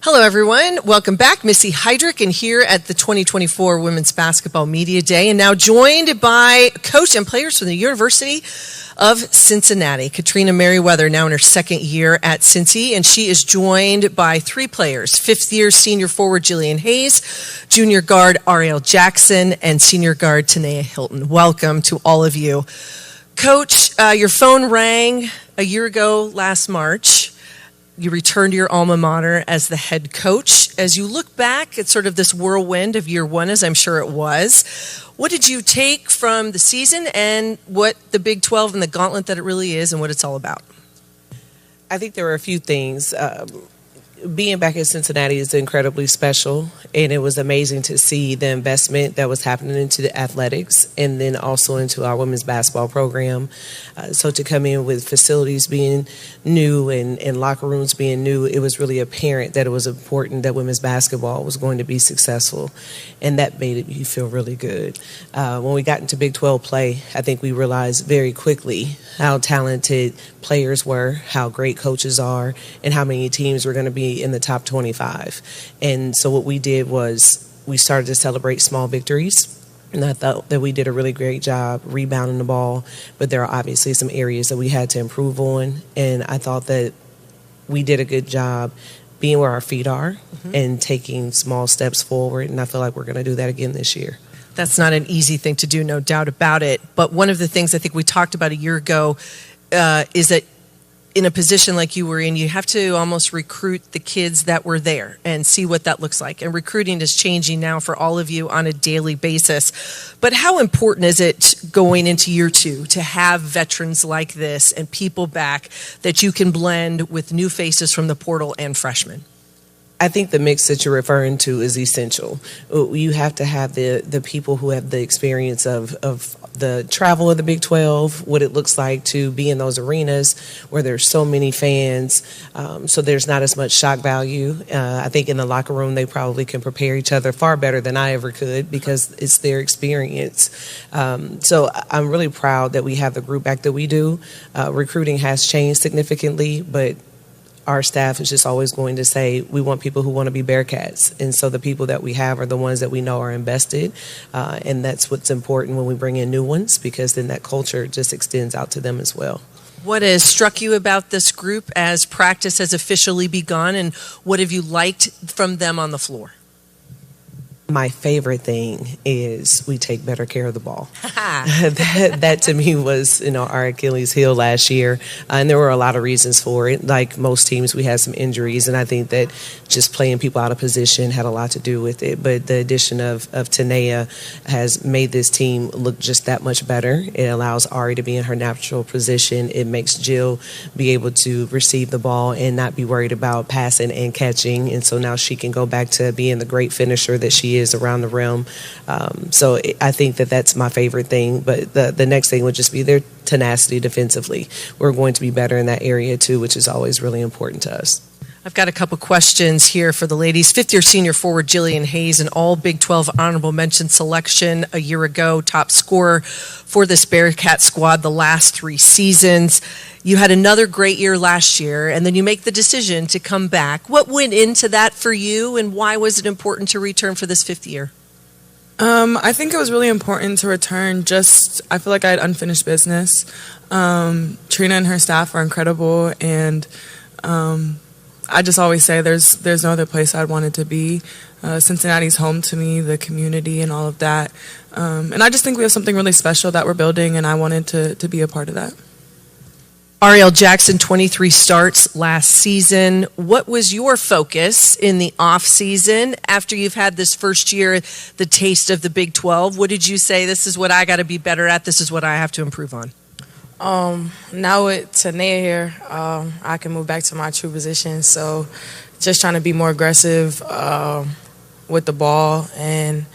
Hello, everyone. Welcome back. Missy Heydrich, and here at the 2024 Women's Basketball Media Day, and now joined by coach and players from the University of Cincinnati. Katrina Merriweather, now in her second year at Cincy, and she is joined by three players: fifth-year senior forward Jillian Hayes, junior guard Ariel Jackson, and senior guard Tiana Hilton. Welcome to all of you. Coach, your phone rang a year ago last March. You returned to your alma mater as the head coach. As you look back at sort of this whirlwind of year one, as I'm sure it was, what did you take from the season and what the Big 12 and the gauntlet that it really is and what it's all about? I think there were a few things. Being back in Cincinnati is incredibly special, and it was amazing to see the investment that was happening into the athletics and then also into our women's basketball program. So to come in with facilities being new and locker rooms being new, it was really apparent that it was important that women's basketball was going to be successful, and that made me feel really good. When we got into Big 12 play, I think we realized very quickly how talented players were, how great coaches are, and how many teams were going to be in the top 25. And so what we did was we started to celebrate small victories. And I thought that we did a really great job rebounding the ball, but there are obviously some areas that we had to improve on. And I thought that we did a good job being where our feet are and taking small steps forward. And I feel like we're going to do that again this year. That's not an easy thing to do, no doubt about it. But one of the things I think we talked about a year ago is that in a position like you were in, you have to almost recruit the kids that were there and see what that looks like. And recruiting is changing now for all of you on a daily basis. But how important is it going into year two to have veterans like this and people back that you can blend with new faces from the portal and freshmen? I think the mix that you're referring to is essential. You have to have the people who have the experience of the travel of the Big 12, what it looks like to be in those arenas where there's so many fans, so there's not as much shock value. I think in the locker room they probably can prepare each other far better than I ever could because it's their experience. So I'm really proud that we have the group back that we do. Recruiting has changed significantly, but our staff is just always going to say we want people who want to be Bearcats. And so the people that we have are the ones that we know are invested. And that's what's important when we bring in new ones, because then that culture just extends out to them as well. What has struck you about this group as practice has officially begun, and what have you liked from them on the floor? My favorite thing is we take better care of the ball. that to me was, our Achilles heel last year. And there were a lot of reasons for it. Like most teams, we had some injuries. And I think that just playing people out of position had a lot to do with it. But the addition of Tiana has made this team look just that much better. It allows Ari to be in her natural position. It makes Jill be able to receive the ball and not be worried about passing and catching. And so now she can go back to being the great finisher that she is around the rim. So I think that that's my favorite thing. But the next thing would just be their tenacity defensively. We're going to be better in that area too, which is always really important to us. I've got a couple questions here for the ladies. Fifth-year senior forward Jillian Hayes, an all Big 12 honorable mention selection a year ago, top scorer for this Bearcat squad the last 3 seasons. You had another great year last year, and then you make the decision to come back. What went into that for you, and why was it important to return for this 5th year? I think it was really important to return. I feel like I had unfinished business. Trina and her staff are incredible, and I just always say there's no other place I'd wanted to be. Cincinnati's home to me, the community and all of that. And I just think we have something really special that we're building, and I wanted to be a part of that. Ariel Jackson, 23 starts last season. What was your focus in the off season after you've had this first year, the taste of the Big 12? What did you say, this is what I got to be better at, this is what I have to improve on? Now with Tiana here, I can move back to my true position. So just trying to be more aggressive with the ball. And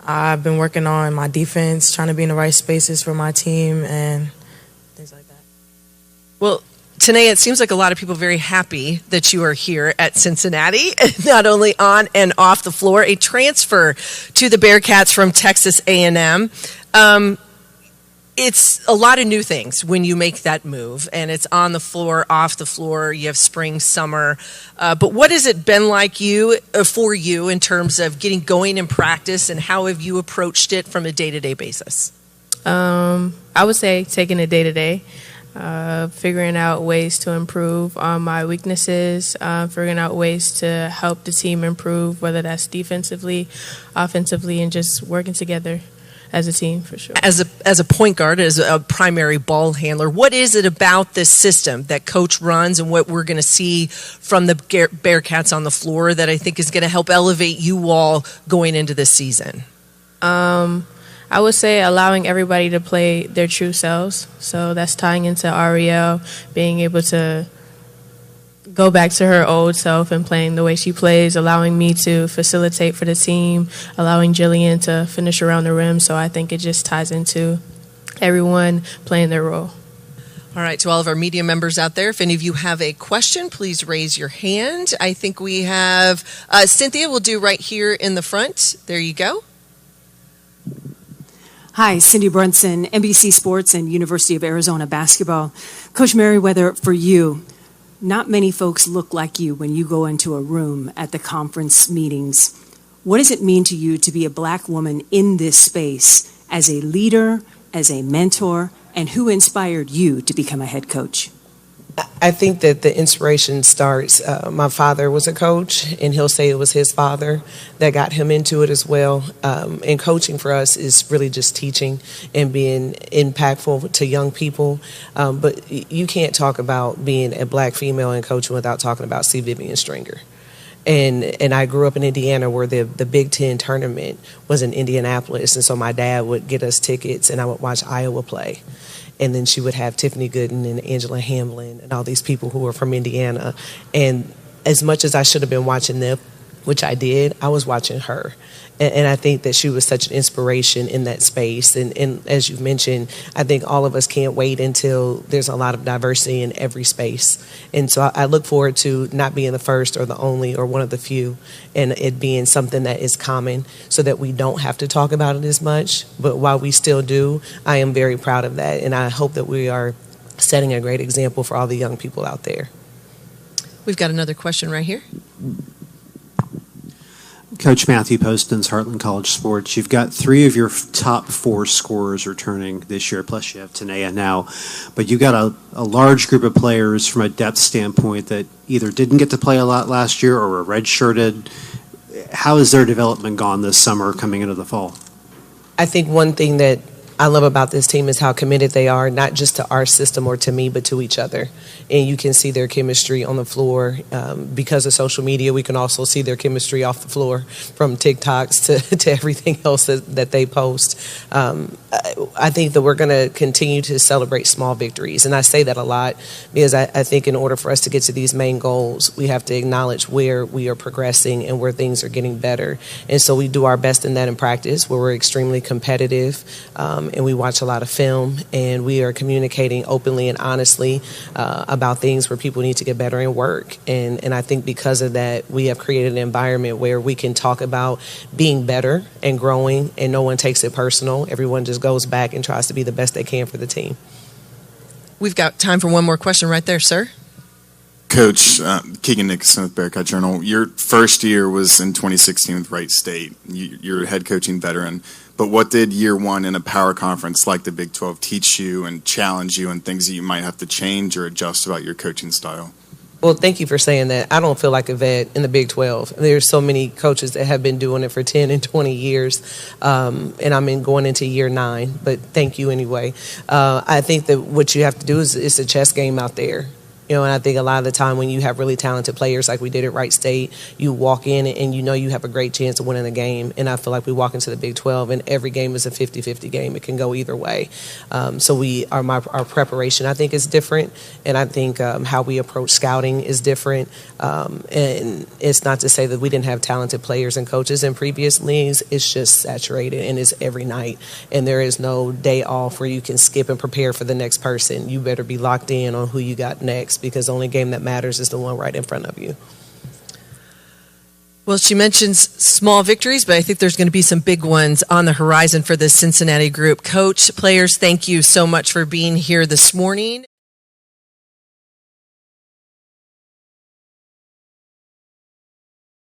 I've been working on my defense, trying to be in the right spaces for my team and things like that. Well, Tiana, it seems like a lot of people are very happy that you are here at Cincinnati, not only on and off the floor, a transfer to the Bearcats from Texas A&M. it's a lot of new things when you make that move, and it's on the floor, off the floor. You have spring, summer. But what has it been like for you in terms of getting going in practice, and how have you approached it from a day-to-day basis? I would say taking it day to day, figuring out ways to improve on my weaknesses, figuring out ways to help the team improve, whether that's defensively, offensively, and just working together as a team, for sure. As a point guard, as a primary ball handler, what is it about this system that Coach runs and what we're going to see from the Bearcats on the floor that I think is going to help elevate you all going into this season? I would say allowing everybody to play their true selves. So that's tying into Ariel, being able to go back to her old self and playing the way she plays, allowing me to facilitate for the team, allowing Jillian to finish around the rim. So I think it just ties into everyone playing their role. All right, to all of our media members out there, if any of you have a question, please raise your hand. I think we have Cynthia will do right here in the front. There you go. Hi, Cindy Brunson, NBC Sports and University of Arizona basketball. Coach Merriweather, for you, not many folks look like you when you go into a room at the conference meetings. What does it mean to you to be a black woman in this space as a leader, as a mentor, and who inspired you to become a head coach? I think that the inspiration starts, my father was a coach, and he'll say it was his father that got him into it as well. And coaching for us is really just teaching and being impactful to young people. But you can't talk about being a black female in coaching without talking about C. Vivian Stringer. And I grew up in Indiana where the Big Ten tournament was in Indianapolis. And so my dad would get us tickets, and I would watch Iowa play. And then she would have Tiffany Gooden and Angela Hamlin and all these people who were from Indiana. And as much as I should have been watching them, which I did, I was watching her. And I think that she was such an inspiration in that space. And as you've mentioned, I think all of us can't wait until there's a lot of diversity in every space. And so I look forward to not being the first or the only or one of the few, and it being something that is common so that we don't have to talk about it as much. But while we still do, I am very proud of that. And I hope that we are setting a great example for all the young people out there. We've got another question right here. Coach Matthew Poston's Heartland College Sports. You've got 3 of your top 4 scorers returning this year, plus you have Tanea now. But you've got a large group of players from a depth standpoint that either didn't get to play a lot last year or were redshirted. How has their development gone this summer coming into the fall? I think one thing that I love about this team is how committed they are, not just to our system or to me, but to each other. And you can see their chemistry on the floor. Because of social media, we can also see their chemistry off the floor, from TikToks to everything else that they post. I think that we're going to continue to celebrate small victories. And I say that a lot because I think in order for us to get to these main goals, we have to acknowledge where we are progressing and where things are getting better. And so we do our best in that in practice, where we're extremely competitive. And we watch a lot of film, and we are communicating openly and honestly about things where people need to get better and work. And I think because of that, we have created an environment where we can talk about being better and growing, and no one takes it personal. Everyone just goes back and tries to be the best they can for the team. We've got time for one more question right there, sir. Coach, Keegan Nicholson with Bearcat Journal. Your first year was in 2016 with Wright State. You're a head coaching veteran. But what did year one in a power conference like the Big 12 teach you and challenge you, and things that you might have to change or adjust about your coaching style? Well, thank you for saying that. I don't feel like a vet in the Big 12. There's so many coaches that have been doing it for 10 and 20 years, and I'm going into year 9. But thank you anyway. I think that what you have to do is it's a chess game out there. You know, and I think a lot of the time when you have really talented players like we did at Wright State, you walk in and you know you have a great chance of winning the game. And I feel like we walk into the Big 12 and every game is a 50-50 game. It can go either way. So our preparation, I think, is different. And I think how we approach scouting is different. And it's not to say that we didn't have talented players and coaches in previous leagues. It's just saturated, and it's every night. And there is no day off where you can skip and prepare for the next person. You better be locked in on who you got next, because the only game that matters is the one right in front of you. Well, she mentions small victories, but I think there's going to be some big ones on the horizon for the Cincinnati group. Coach, players, thank you so much for being here this morning.